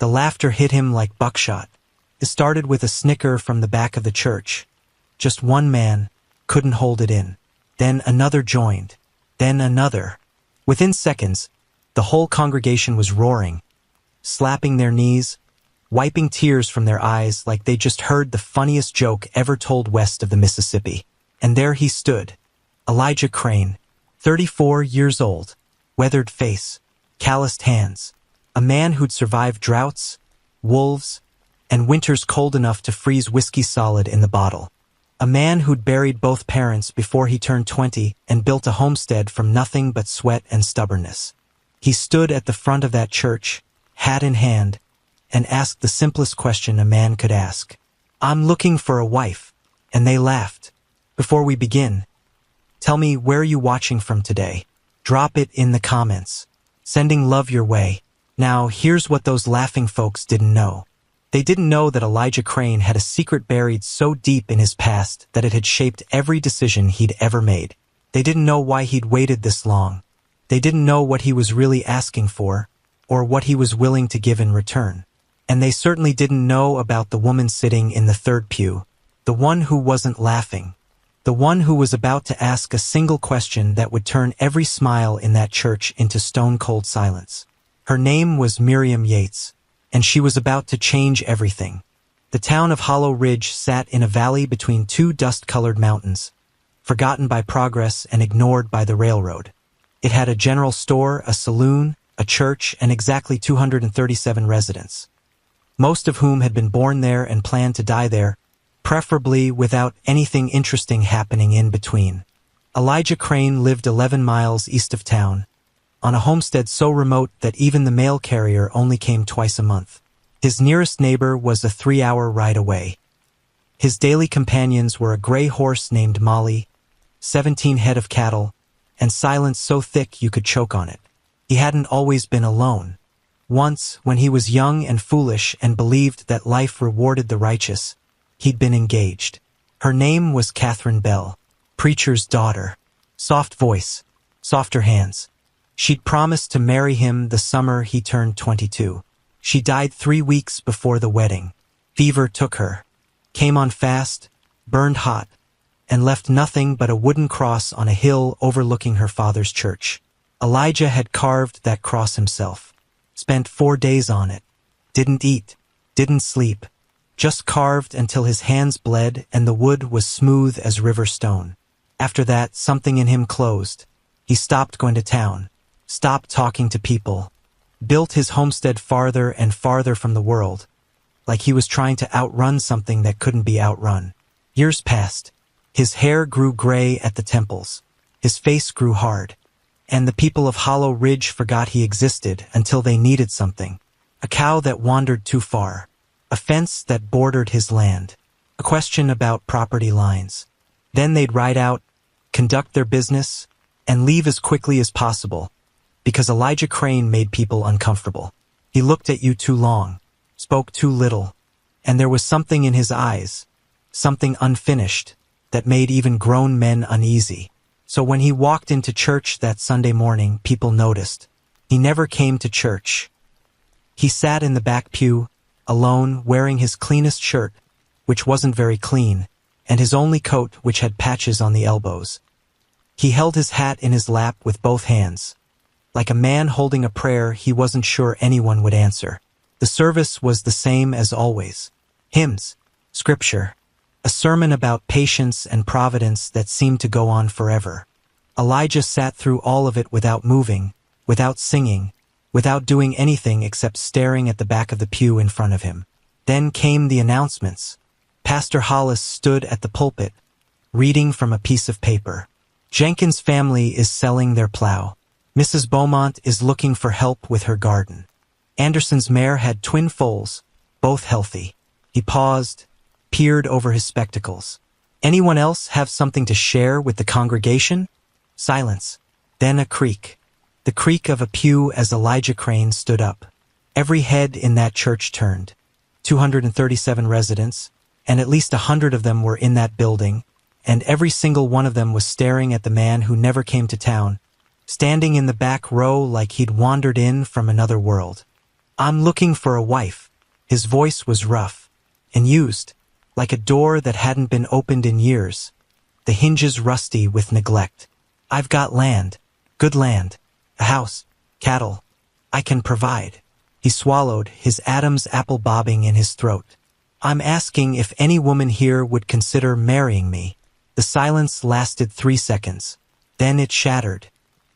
The laughter hit him like buckshot. It started with a snicker from the back of the church. Just one man couldn't hold it in. Then another joined. Then another. Within seconds, the whole congregation was roaring, slapping their knees, wiping tears from their eyes like they just heard the funniest joke ever told west of the Mississippi. And there he stood, Elijah Crane, 34 years old, weathered face, calloused hands, a man who'd survived droughts, wolves, and winters cold enough to freeze whiskey solid in the bottle. A man who'd buried both parents before he turned 20 and built a homestead from nothing but sweat and stubbornness. He stood at the front of that church, hat in hand, and asked the simplest question a man could ask. "I'm looking for a wife," and they laughed. "Before we begin, tell me, where are you watching from today? Drop it in the comments. Sending love your way." Now, here's what those laughing folks didn't know. They didn't know that Elijah Crane had a secret buried so deep in his past that it had shaped every decision he'd ever made. They didn't know why he'd waited this long. They didn't know what he was really asking for, or what he was willing to give in return. And they certainly didn't know about the woman sitting in the third pew, the one who wasn't laughing, the one who was about to ask a single question that would turn every smile in that church into stone-cold silence. Her name was Miriam Yates, and she was about to change everything. The town of Hollow Ridge sat in a valley between two dust-colored mountains, forgotten by progress and ignored by the railroad. It had a general store, a saloon, a church, and exactly 237 residents, most of whom had been born there and planned to die there, preferably without anything interesting happening in between. Elijah Crane lived 11 miles east of town, on a homestead so remote that even the mail carrier only came twice a month. His nearest neighbor was a 3-hour ride away. His daily companions were a gray horse named Molly, 17 head of cattle, and silence so thick you could choke on it. He hadn't always been alone. Once, when he was young and foolish and believed that life rewarded the righteous, he'd been engaged. Her name was Catherine Bell, preacher's daughter. Soft voice, softer hands. She'd promised to marry him the summer he turned 22. She died 3 weeks before the wedding. Fever took her, came on fast, burned hot, and left nothing but a wooden cross on a hill overlooking her father's church. Elijah had carved that cross himself, spent 4 days on it, didn't eat, didn't sleep, just carved until his hands bled and the wood was smooth as river stone. After that, something in him closed. He stopped going to town, stopped talking to people, built his homestead farther and farther from the world, like he was trying to outrun something that couldn't be outrun. Years passed. His hair grew gray at the temples. His face grew hard. And the people of Hollow Ridge forgot he existed until they needed something. A cow that wandered too far. A fence that bordered his land. A question about property lines. Then they'd ride out, conduct their business, and leave as quickly as possible, because Elijah Crane made people uncomfortable. He looked at you too long, spoke too little, and there was something in his eyes, something unfinished, that made even grown men uneasy. So when he walked into church that Sunday morning, people noticed. He never came to church. He sat in the back pew, alone, wearing his cleanest shirt, which wasn't very clean, and his only coat, which had patches on the elbows. He held his hat in his lap with both hands. Like a man holding a prayer he wasn't sure anyone would answer. The service was the same as always. Hymns, scripture, a sermon about patience and providence that seemed to go on forever. Elijah sat through all of it without moving, without singing, without doing anything except staring at the back of the pew in front of him. Then came the announcements. Pastor Hollis stood at the pulpit, reading from a piece of paper. Jenkins' family is selling their plow. Mrs. Beaumont is looking for help with her garden. Anderson's mare had twin foals, both healthy. He paused, peered over his spectacles. Anyone else have something to share with the congregation? Silence. Then a creak. The creak of a pew as Elijah Crane stood up. Every head in that church turned. 237 residents, and at least 100 of them were in that building, and every single one of them was staring at the man who never came to town, standing in the back row like he'd wandered in from another world. "I'm looking for a wife." His voice was rough and used, like a door that hadn't been opened in years, the hinges rusty with neglect. "I've got land, good land, a house, cattle. I can provide." He swallowed, his Adam's apple bobbing in his throat. "I'm asking if any woman here would consider marrying me." The silence lasted 3 seconds. Then it shattered.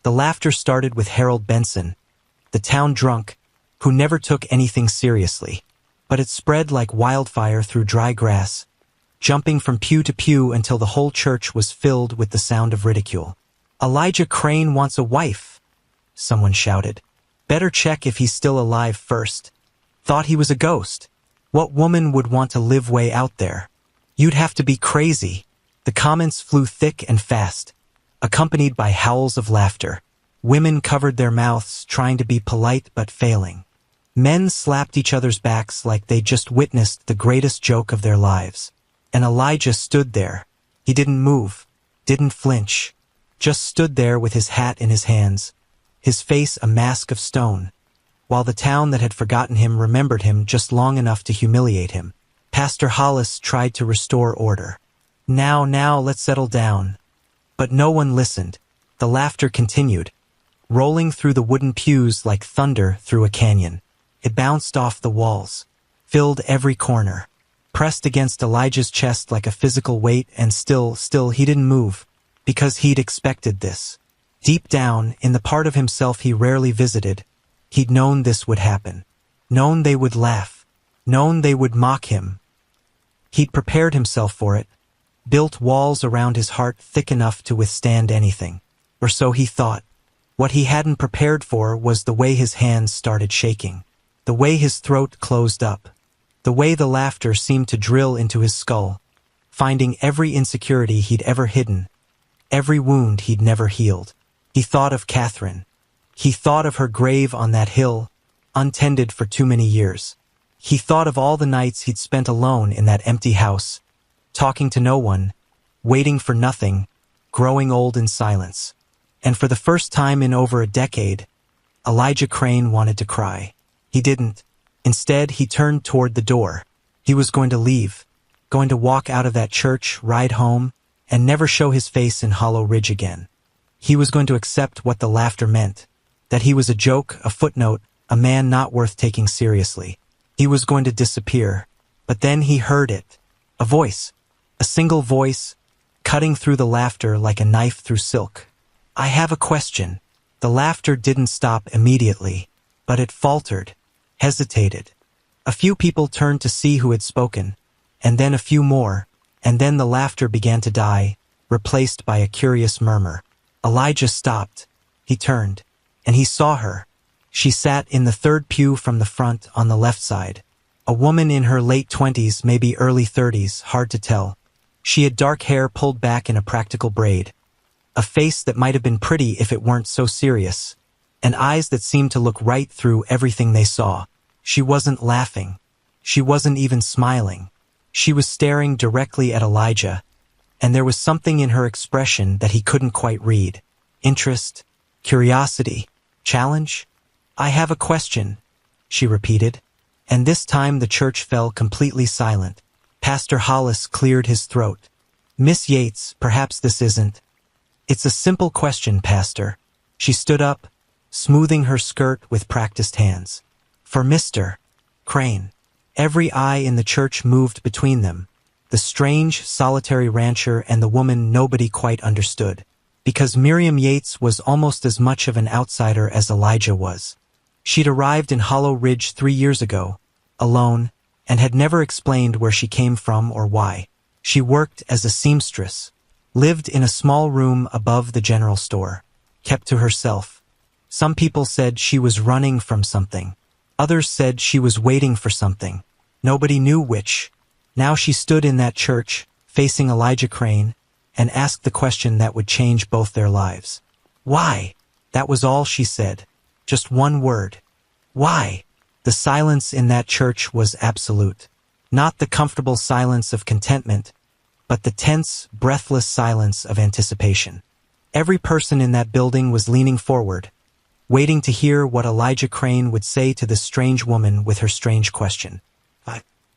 The laughter started with Harold Benson, the town drunk, who never took anything seriously. But it spread like wildfire through dry grass, jumping from pew to pew until the whole church was filled with the sound of ridicule. "Elijah Crane wants a wife," someone shouted. "Better check if he's still alive first. Thought he was a ghost. What woman would want to live way out there? You'd have to be crazy." The comments flew thick and fast, accompanied by howls of laughter. Women covered their mouths, trying to be polite but failing. Men slapped each other's backs like they'd just witnessed the greatest joke of their lives. And Elijah stood there. He didn't move, didn't flinch, just stood there with his hat in his hands, his face a mask of stone, while the town that had forgotten him remembered him just long enough to humiliate him. Pastor Hollis tried to restore order. Now, let's settle down." But no one listened. The laughter continued, rolling through the wooden pews like thunder through a canyon. It bounced off the walls, filled every corner, pressed against Elijah's chest like a physical weight, and still he didn't move, because he'd expected this. Deep down, in the part of himself he rarely visited, he'd known this would happen. Known they would laugh. Known they would mock him. He'd prepared himself for it, built walls around his heart thick enough to withstand anything. Or so he thought. What he hadn't prepared for was the way his hands started shaking, the way his throat closed up, the way the laughter seemed to drill into his skull, finding every insecurity he'd ever hidden, every wound he'd never healed. He thought of Catherine. He thought of her grave on that hill, untended for too many years. He thought of all the nights he'd spent alone in that empty house, talking to no one, waiting for nothing, growing old in silence. And for the first time in over a decade, Elijah Crane wanted to cry. He didn't. Instead, he turned toward the door. He was going to leave, going to walk out of that church, ride home, and never show his face in Hollow Ridge again. He was going to accept what the laughter meant, that he was a joke, a footnote, a man not worth taking seriously. He was going to disappear. But then he heard it. A voice. A single voice, cutting through the laughter like a knife through silk. "I have a question." The laughter didn't stop immediately, but it faltered, hesitated. A few people turned to see who had spoken, and then a few more, and then the laughter began to die, replaced by a curious murmur. Elijah stopped. He turned, and he saw her. She sat in the third pew from the front on the left side. A woman in her late 20s, maybe early 30s, hard to tell. She had dark hair pulled back in a practical braid, a face that might have been pretty if it weren't so serious, and eyes that seemed to look right through everything they saw. She wasn't laughing. She wasn't even smiling. She was staring directly at Elijah, and there was something in her expression that he couldn't quite read. Interest, curiosity, challenge? "I have a question," she repeated, and this time the church fell completely silent. Pastor Hollis cleared his throat. "Miss Yates, perhaps this isn't." "It's a simple question, Pastor." She stood up, smoothing her skirt with practiced hands. "For Mr. Crane." Every eye in the church moved between them, the strange, solitary rancher and the woman nobody quite understood, because Miriam Yates was almost as much of an outsider as Elijah was. She'd arrived in Hollow Ridge 3 years ago, alone, and had never explained where she came from or why. She worked as a seamstress, lived in a small room above the general store, kept to herself. Some people said she was running from something. Others said she was waiting for something. Nobody knew which. Now she stood in that church, facing Elijah Crane, and asked the question that would change both their lives. "Why?" That was all she said. Just one word. "Why?" The silence in that church was absolute. Not the comfortable silence of contentment, but the tense, breathless silence of anticipation. Every person in that building was leaning forward, waiting to hear what Elijah Crane would say to this strange woman with her strange question.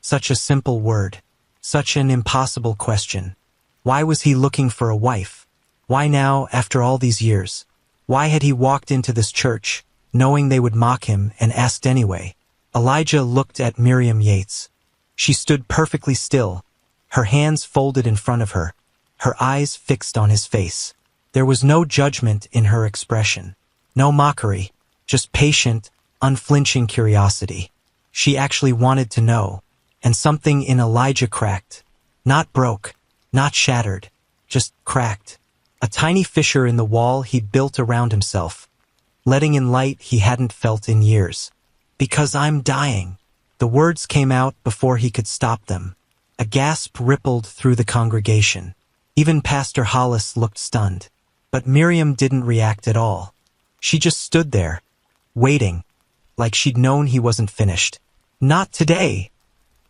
Such a simple word. Such an impossible question. Why was he looking for a wife? Why now, after all these years? Why had he walked into this church, knowing they would mock him, and asked anyway? Elijah looked at Miriam Yates. She stood perfectly still, her hands folded in front of her, her eyes fixed on his face. There was no judgment in her expression, no mockery, just patient, unflinching curiosity. She actually wanted to know, and something in Elijah cracked. Not broke, not shattered, just cracked. A tiny fissure in the wall he built around himself, letting in light he hadn't felt in years. "Because I'm dying." The words came out before he could stop them. A gasp rippled through the congregation. Even Pastor Hollis looked stunned. But Miriam didn't react at all. She just stood there, waiting, like she'd known he wasn't finished. "Not today,"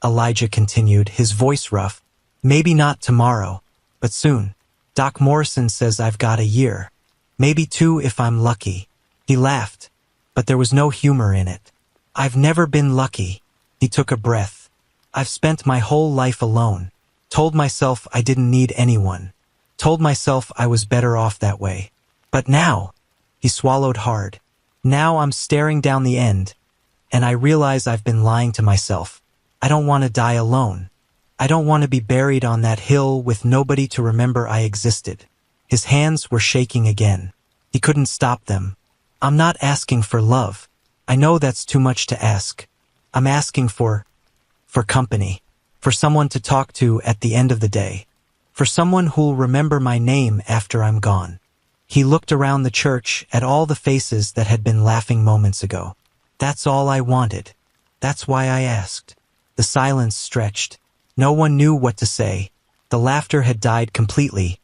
Elijah continued, his voice rough. "Maybe not tomorrow, but soon. Doc Morrison says I've got a year. Maybe 2 if I'm lucky." He laughed, but there was no humor in it. "I've never been lucky." He took a breath. "I've spent my whole life alone. Told myself I didn't need anyone. Told myself I was better off that way. But now," he swallowed hard, "now I'm staring down the end, and I realize I've been lying to myself. I don't want to die alone. I don't want to be buried on that hill with nobody to remember I existed." His hands were shaking again. He couldn't stop them. "I'm not asking for love. I know that's too much to ask. I'm asking for company. For someone to talk to at the end of the day. For someone who'll remember my name after I'm gone." He looked around the church at all the faces that had been laughing moments ago. "That's all I wanted. That's why I asked." The silence stretched. No one knew what to say. The laughter had died completely,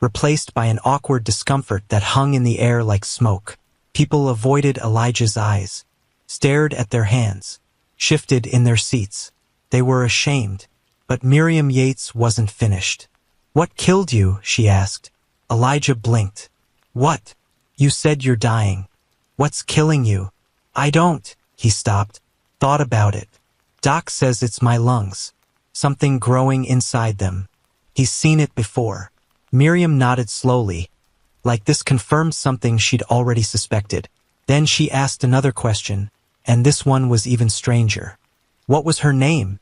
replaced by an awkward discomfort that hung in the air like smoke. People avoided Elijah's eyes, stared at their hands, shifted in their seats. They were ashamed, but Miriam Yates wasn't finished. "What killed you?" she asked. Elijah blinked. "What? You said you're dying. What's killing you?" "I don't." He stopped, thought about it. "Doc says it's my lungs. Something growing inside them. He's seen it before." Miriam nodded slowly, like this confirmed something she'd already suspected. Then she asked another question, and this one was even stranger. "What was her name?"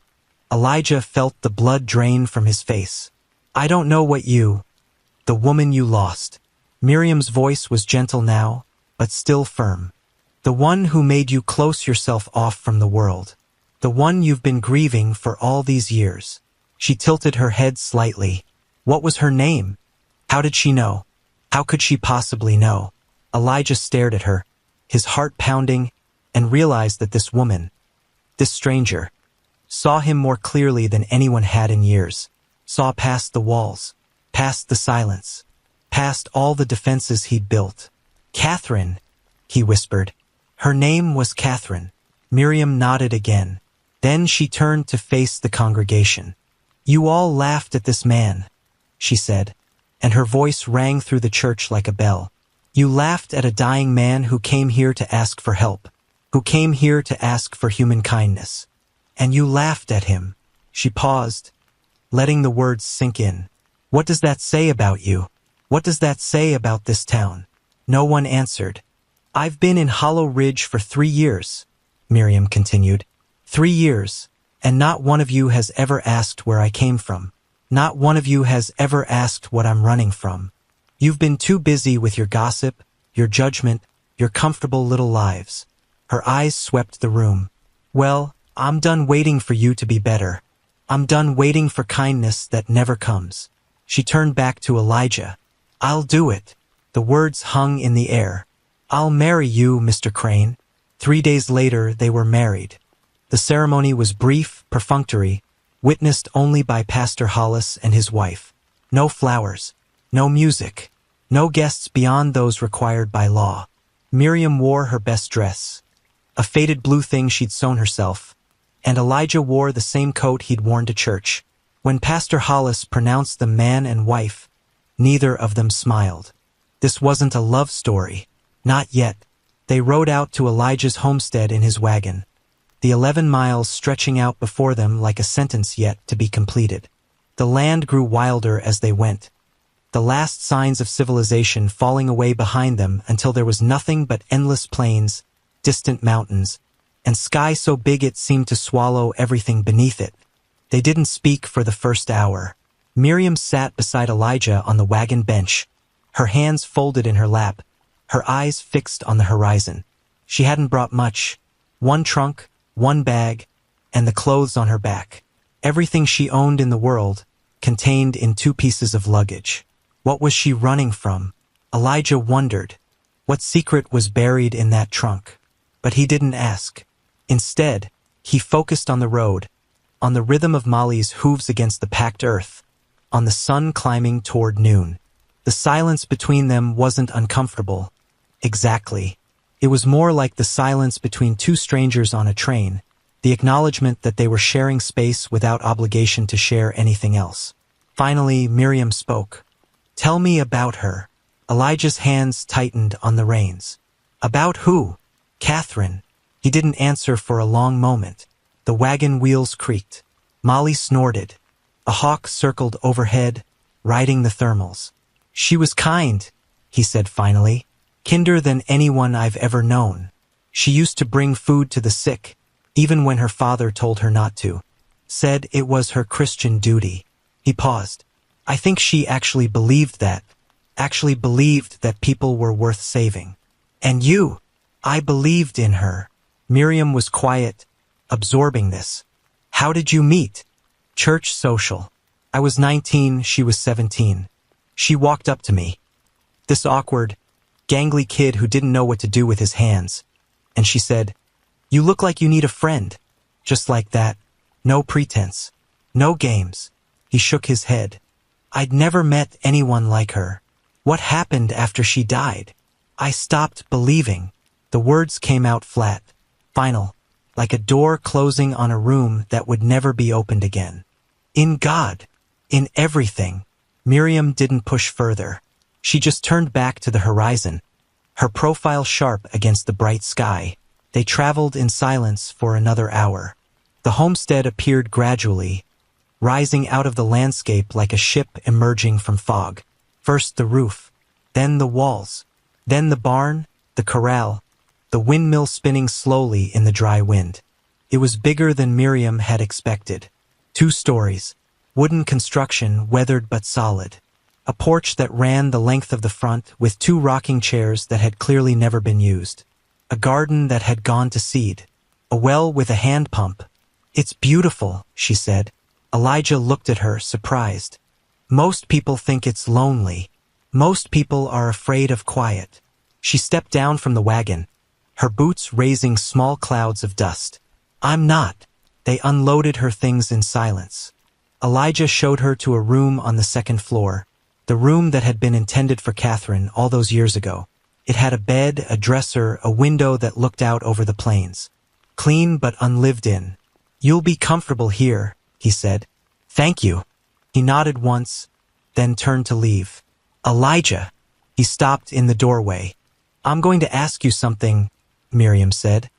Elijah felt the blood drain from his face. "I don't know what the woman you lost." Miriam's voice was gentle now, but still firm. "The one who made you close yourself off from the world. The one you've been grieving for all these years." She tilted her head slightly. What was her name? How did she know? How could she possibly know? Elijah stared at her, his heart pounding, and realized that this woman, this stranger, saw him more clearly than anyone had in years. Saw past the walls, past the silence, past all the defenses he'd built. "Catherine," he whispered. Her name was Catherine. Miriam nodded again. Then she turned to face the congregation. "You all laughed at this man," she said, and her voice rang through the church like a bell. "You laughed at a dying man who came here to ask for help, who came here to ask for human kindness. And you laughed at him." She paused, letting the words sink in. "What does that say about you? What does that say about this town?" No one answered. "I've been in Hollow Ridge for 3 years," Miriam continued. 3 years, and not one of you has ever asked where I came from. Not one of you has ever asked what I'm running from. You've been too busy with your gossip, your judgment, your comfortable little lives." Her eyes swept the room. "Well, I'm done waiting for you to be better. I'm done waiting for kindness that never comes." She turned back to Elijah. "I'll do it." The words hung in the air. "I'll marry you, Mr. Crane." 3 days later, they were married. The ceremony was brief, perfunctory, witnessed only by Pastor Hollis and his wife. No flowers, no music, no guests beyond those required by law. Miriam wore her best dress, a faded blue thing she'd sewn herself, and Elijah wore the same coat he'd worn to church. When Pastor Hollis pronounced them man and wife, neither of them smiled. This wasn't a love story. Not yet. They rode out to Elijah's homestead in his wagon, the 11 miles stretching out before them like a sentence yet to be completed. The land grew wilder as they went, the last signs of civilization falling away behind them until there was nothing but endless plains, distant mountains, and sky so big it seemed to swallow everything beneath it. They didn't speak for the first hour. Miriam sat beside Elijah on the wagon bench, her hands folded in her lap, her eyes fixed on the horizon. She hadn't brought much: one trunk, one bag, and the clothes on her back. Everything she owned in the world, contained in 2 pieces of luggage. What was she running from? Elijah wondered. What secret was buried in that trunk? But he didn't ask. Instead, he focused on the road, on the rhythm of Molly's hooves against the packed earth, on the sun climbing toward noon. The silence between them wasn't uncomfortable. Exactly. It was more like the silence between 2 strangers on a train, the acknowledgement that they were sharing space without obligation to share anything else. Finally, Miriam spoke. "Tell me about her." Elijah's hands tightened on the reins. "About who?" "Catherine." He didn't answer for a long moment. The wagon wheels creaked. Molly snorted. A hawk circled overhead, riding the thermals. "She was kind," he said finally. "Kinder than anyone I've ever known. She used to bring food to the sick, even when her father told her not to. Said it was her Christian duty." He paused. "I think she actually believed that people were worth saving. And you?" "I believed in her." Miriam was quiet, absorbing this. "How did you meet?" "Church social. I was 19, she was 17. She walked up to me. This awkward, gangly kid who didn't know what to do with his hands. And she said, 'You look like you need a friend.' Just like that. No pretense. No games." He shook his head. "I'd never met anyone like her. What happened after she died?" "I stopped believing." The words came out flat, final, like a door closing on a room that would never be opened again. "In God. In everything." Miriam didn't push further. She just turned back to the horizon, her profile sharp against the bright sky. They traveled in silence for another hour. The homestead appeared gradually, rising out of the landscape like a ship emerging from fog. First the roof, then the walls, then the barn, the corral, the windmill spinning slowly in the dry wind. It was bigger than Miriam had expected. 2 stories, wooden construction, weathered but solid. A porch that ran the length of the front with 2 rocking chairs that had clearly never been used. A garden that had gone to seed. A well with a hand pump. "It's beautiful," she said. Elijah looked at her, surprised. "Most people think it's lonely. Most people are afraid of quiet." She stepped down from the wagon, her boots raising small clouds of dust. "I'm not." They unloaded her things in silence. Elijah showed her to a room on the 2nd floor, the room that had been intended for Catherine all those years ago. It had a bed, a dresser, a window that looked out over the plains. Clean but unlived in. "You'll be comfortable here," he said. "Thank you." He nodded once, then turned to leave. "Elijah." He stopped in the doorway. "I'm going to ask you something," Miriam said.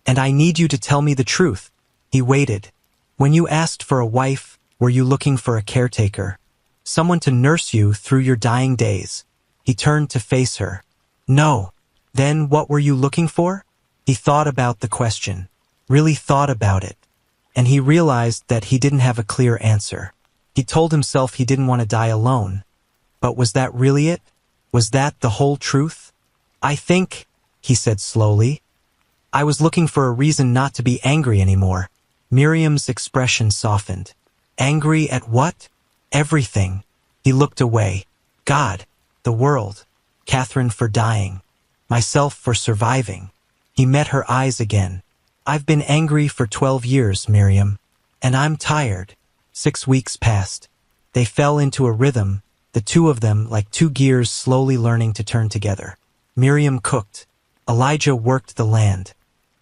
"And I need you to tell me the truth." He waited. "When you asked for a wife, were you looking for a caretaker? Someone to nurse you through your dying days?" He turned to face her. "No." "Then what were you looking for?" He thought about the question, really thought about it, and he realized that he didn't have a clear answer. He told himself he didn't want to die alone. But was that really it? Was that the whole truth? "I think," he said slowly, "I was looking for a reason not to be angry anymore." Miriam's expression softened. "Angry at what?" "Everything." He looked away. "God, the world, Catherine for dying, myself for surviving." He met her eyes again. "I've been angry for 12 years, Miriam, and I'm tired." 6 weeks passed. They fell into a rhythm, the 2 of them like 2 gears slowly learning to turn together. Miriam cooked. Elijah worked the land.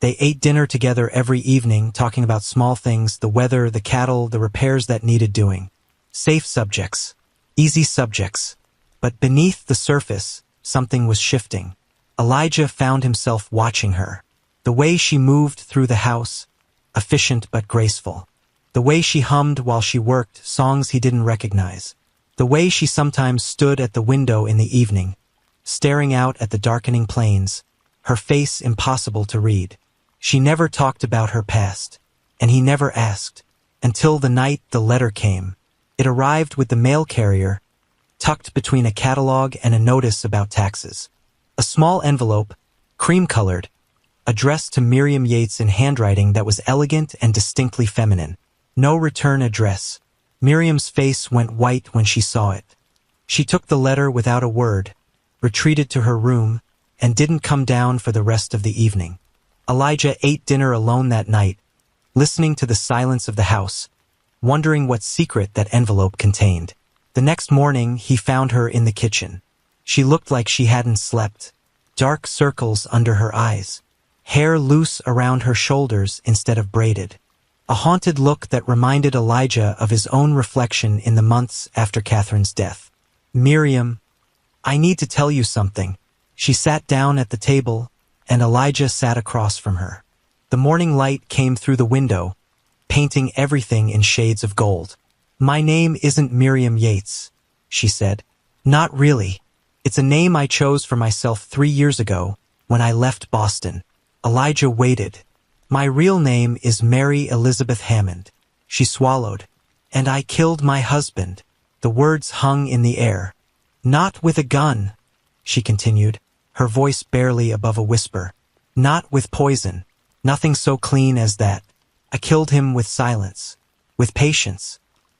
They ate dinner together every evening, talking about small things, the weather, the cattle, the repairs that needed doing. Safe subjects. Easy subjects. But beneath the surface, something was shifting. Elijah found himself watching her. The way she moved through the house, efficient but graceful. The way she hummed while she worked songs he didn't recognize. The way she sometimes stood at the window in the evening, staring out at the darkening plains, her face impossible to read. She never talked about her past, and he never asked, until the night the letter came. It arrived with the mail carrier, tucked between a catalog and a notice about taxes. A small envelope, cream-colored, addressed to Miriam Yates in handwriting that was elegant and distinctly feminine. No return address. Miriam's face went white when she saw it. She took the letter without a word, retreated to her room, and didn't come down for the rest of the evening. Elijah ate dinner alone that night, listening to the silence of the house, wondering what secret that envelope contained. The next morning, he found her in the kitchen. She looked like she hadn't slept. Dark circles under her eyes, hair loose around her shoulders instead of braided. A haunted look that reminded Elijah of his own reflection in the months after Catherine's death. "Miriam, I need to tell you something." She sat down at the table, and Elijah sat across from her. The morning light came through the window, painting everything in shades of gold. "My name isn't Miriam Yates," she said. "Not really. It's a name I chose for myself 3 years ago, when I left Boston." Elijah waited. "My real name is Mary Elizabeth Hammond." She swallowed. "And I killed my husband." The words hung in the air. "Not with a gun," she continued, her voice barely above a whisper. "Not with poison. Nothing so clean as that. I killed him with silence, with patience,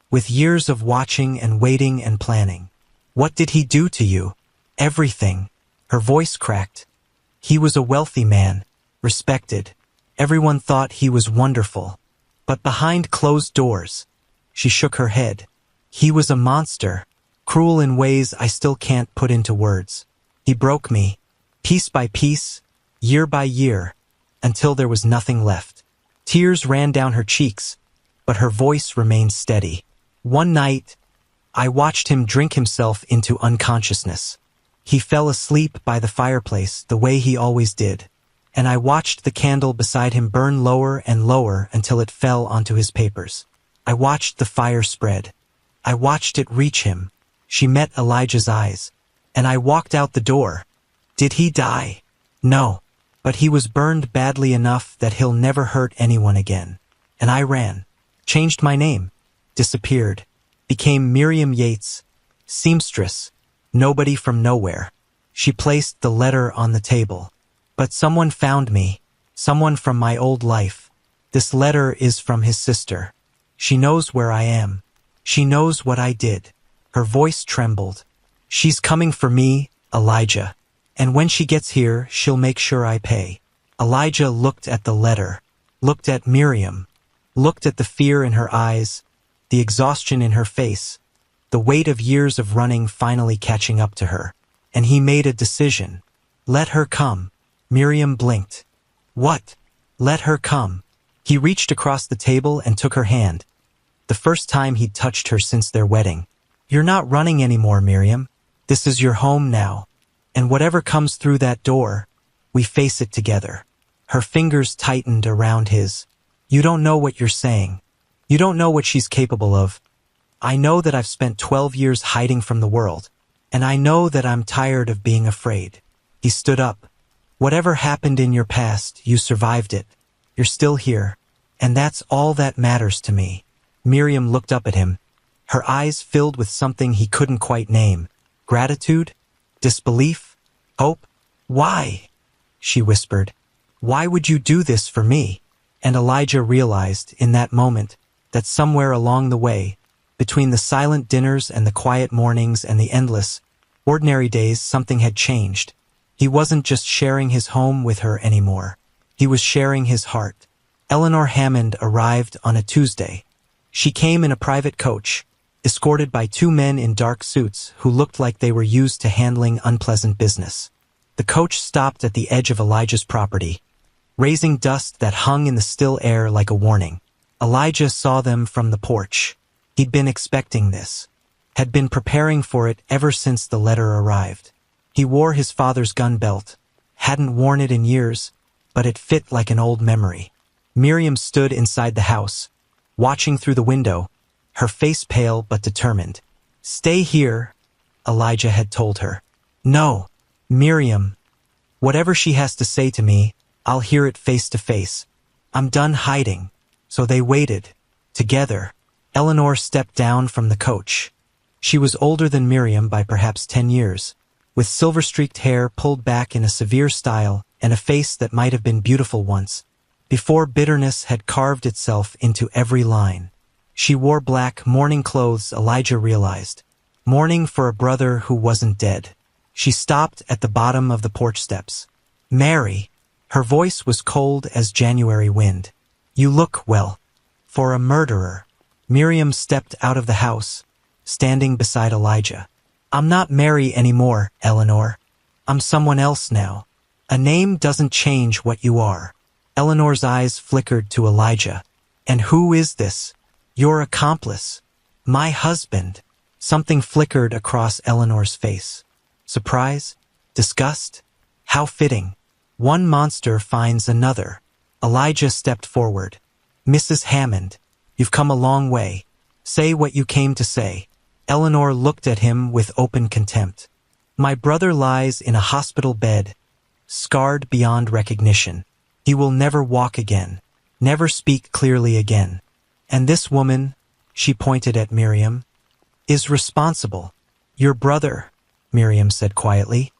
with years of watching and waiting and planning." "What did he do to you?" "Everything." Her voice cracked. "He was a wealthy man, respected. Everyone thought he was wonderful. But behind closed doors," she shook her head, "he was a monster, cruel in ways I still can't put into words. He broke me, piece by piece, year by year, until there was nothing left." Tears ran down her cheeks, but her voice remained steady. "One night, I watched him drink himself into unconsciousness. He fell asleep by the fireplace the way he always did, and I watched the candle beside him burn lower and lower until it fell onto his papers. I watched the fire spread. I watched it reach him." She met Elijah's eyes. "And I walked out the door." "Did he die?" "No, but he was burned badly enough that he'll never hurt anyone again." "And I ran, changed my name, disappeared, became Miriam Yates, seamstress, nobody from nowhere." She placed the letter on the table. "But someone found me, someone from my old life. This letter is from his sister. She knows where I am. She knows what I did." Her voice trembled. "She's coming for me, Elijah. And when she gets here, she'll make sure I pay." Elijah looked at the letter, looked at Miriam, looked at the fear in her eyes, the exhaustion in her face, the weight of years of running finally catching up to her. And he made a decision. Let her come. Miriam blinked. "What?" "Let her come." He reached across the table and took her hand, the first time he'd touched her since their wedding. "You're not running anymore, Miriam. This is your home now. And whatever comes through that door, we face it together." Her fingers tightened around his. "You don't know what you're saying. You don't know what she's capable of. I know that I've spent 12 years hiding from the world, and I know that I'm tired of being afraid." He stood up. "Whatever happened in your past, you survived it. You're still here, and that's all that matters to me." Miriam looked up at him, her eyes filled with something he couldn't quite name. Gratitude? Disbelief? Hope? "Why?" she whispered. "Why would you do this for me?" And Elijah realized in that moment that somewhere along the way, between the silent dinners and the quiet mornings and the endless, ordinary days, something had changed. He wasn't just sharing his home with her anymore. He was sharing his heart. Eleanor Hammond arrived on a Tuesday. She came in a private coach, escorted by 2 men in dark suits who looked like they were used to handling unpleasant business. The coach stopped at the edge of Elijah's property, raising dust that hung in the still air like a warning. Elijah saw them from the porch. He'd been expecting this, had been preparing for it ever since the letter arrived. He wore his father's gun belt, Hadn't worn it in years, but it fit like an old memory. Miriam stood inside the house, watching through the window, her face pale but determined. "Stay here," Elijah had told her. "No, Miriam. Whatever she has to say to me, I'll hear it face to face. I'm done hiding." So they waited, together. Eleanor stepped down from the coach. She was older than Miriam by perhaps 10 years, with silver-streaked hair pulled back in a severe style and a face that might have been beautiful once, before bitterness had carved itself into every line. She wore black mourning clothes, Elijah realized, mourning for a brother who wasn't dead. She stopped at the bottom of the porch steps. "Mary," her voice was cold as January wind. "You look, well, for a murderer." Miriam stepped out of the house, standing beside Elijah. "I'm not Mary anymore, Eleanor. I'm someone else now. A name doesn't change what you are." Eleanor's eyes flickered to Elijah. "And who is this? Your accomplice? My husband?" Something flickered across Eleanor's face. Surprise? Disgust? How fitting. One monster finds another. Elijah stepped forward. "Mrs. Hammond, you've come a long way. Say what you came to say." Eleanor looked at him with open contempt. "My brother lies in a hospital bed, scarred beyond recognition. He will never walk again, never speak clearly again. And this woman," she pointed at Miriam, "is responsible." "Your brother," Miriam said quietly,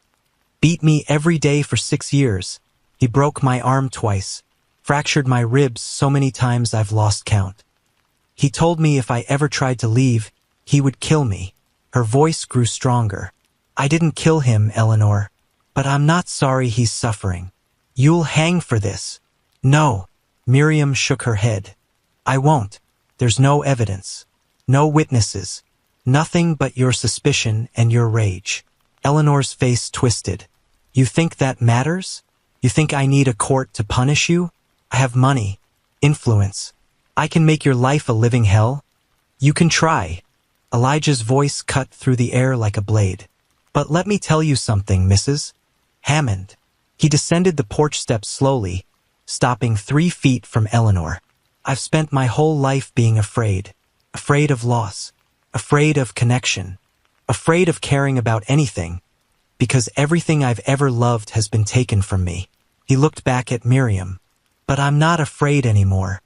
"beat me every day for 6 years. He broke my arm twice, fractured my ribs so many times I've lost count. He told me if I ever tried to leave, he would kill me." Her voice grew stronger. "I didn't kill him, Eleanor, but I'm not sorry he's suffering. You'll hang for this." "No," Miriam shook her head. "I won't. There's no evidence. No witnesses. Nothing but your suspicion and your rage." Eleanor's face twisted. "You think that matters? You think I need a court to punish you? I have money, influence. I can make your life a living hell. You can try." Elijah's voice cut through the air like a blade. "But let me tell you something, Mrs. Hammond." He descended the porch steps slowly, stopping 3 feet from Eleanor. "I've spent my whole life being afraid. Afraid of loss. Afraid of connection. Afraid of caring about anything, because everything I've ever loved has been taken from me." He looked back at Miriam. "But I'm not afraid anymore,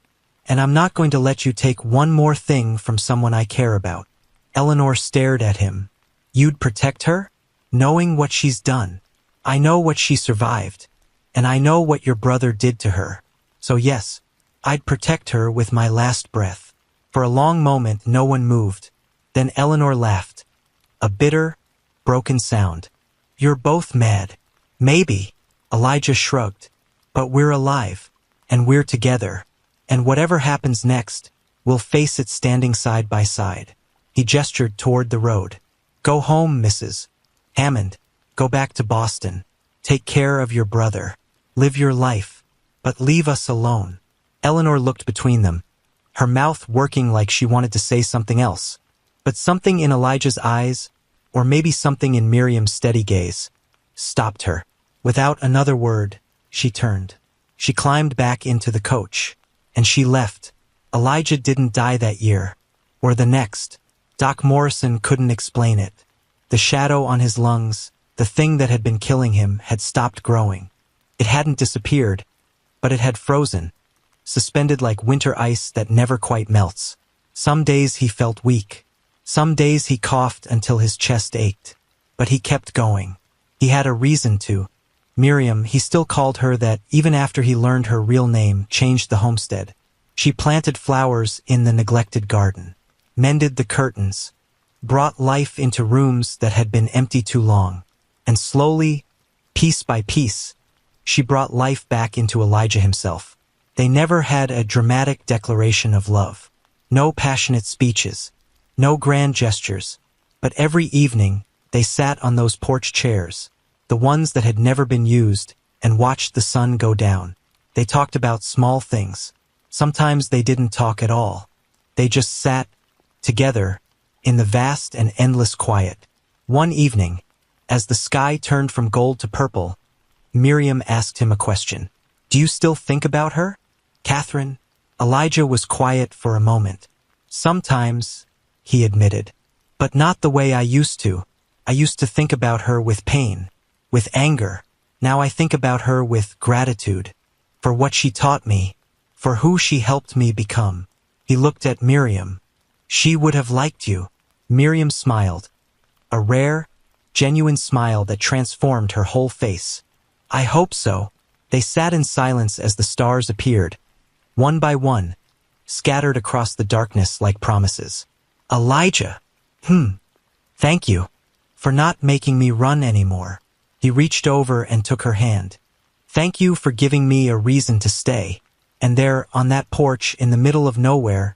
and I'm not going to let you take one more thing from someone I care about." Eleanor stared at him. "You'd protect her? Knowing what she's done? I know what she survived, and I know what your brother did to her. So yes, I'd protect her with my last breath." For a long moment no one moved. Then Eleanor laughed. A bitter, broken sound. "You're both mad." "Maybe," Elijah shrugged. "But we're alive, and we're together. And whatever happens next, we'll face it standing side by side." He gestured toward the road. "Go home, Mrs. Hammond. Go back to Boston. Take care of your brother. Live your life. But leave us alone." Eleanor looked between them, her mouth working like she wanted to say something else. But something in Elijah's eyes, or maybe something in Miriam's steady gaze, stopped her. Without another word, she turned. She climbed back into the coach, and she left. Elijah didn't die that year, or the next. Doc Morrison couldn't explain it. The shadow on his lungs, the thing that had been killing him, had stopped growing. It hadn't disappeared, but it had frozen, suspended like winter ice that never quite melts. Some days he felt weak. Some days he coughed until his chest ached. But he kept going. He had a reason to. Miriam, he still called her that even after he learned her real name, changed the homestead. She planted flowers in the neglected garden, mended the curtains, brought life into rooms that had been empty too long. And slowly, piece by piece, she brought life back into Elijah himself. They never had a dramatic declaration of love. No passionate speeches. No grand gestures. But every evening, they sat on those porch chairs, the ones that had never been used, and watched the sun go down. They talked about small things. Sometimes they didn't talk at all. They just sat together in the vast and endless quiet. One evening, as the sky turned from gold to purple, Miriam asked him a question. Do you still think about her? Catherine? Elijah was quiet for a moment. Sometimes, he admitted. But not the way I used to. I used to think about her with pain, with anger. Now I think about her with gratitude. For what she taught me, for who she helped me become. He looked at Miriam. She would have liked you. Miriam smiled. A rare, genuine smile that transformed her whole face. I hope so. They sat in silence as the stars appeared, one by one, scattered across the darkness like promises. Elijah. Thank you. For not making me run anymore. He reached over and took her hand. Thank you for giving me a reason to stay. And there, on that porch, in the middle of nowhere,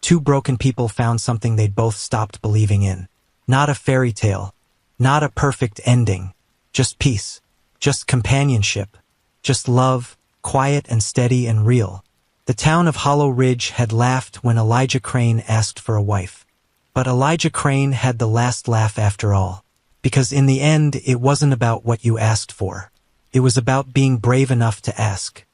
two broken people found something they'd both stopped believing in. Not a fairy tale. Not a perfect ending. Just peace. Just companionship. Just love, quiet and steady and real. The town of Hollow Ridge had laughed when Elijah Crane asked for a wife. But Elijah Crane had the last laugh after all. Because in the end, it wasn't about what you asked for. It was about being brave enough to ask.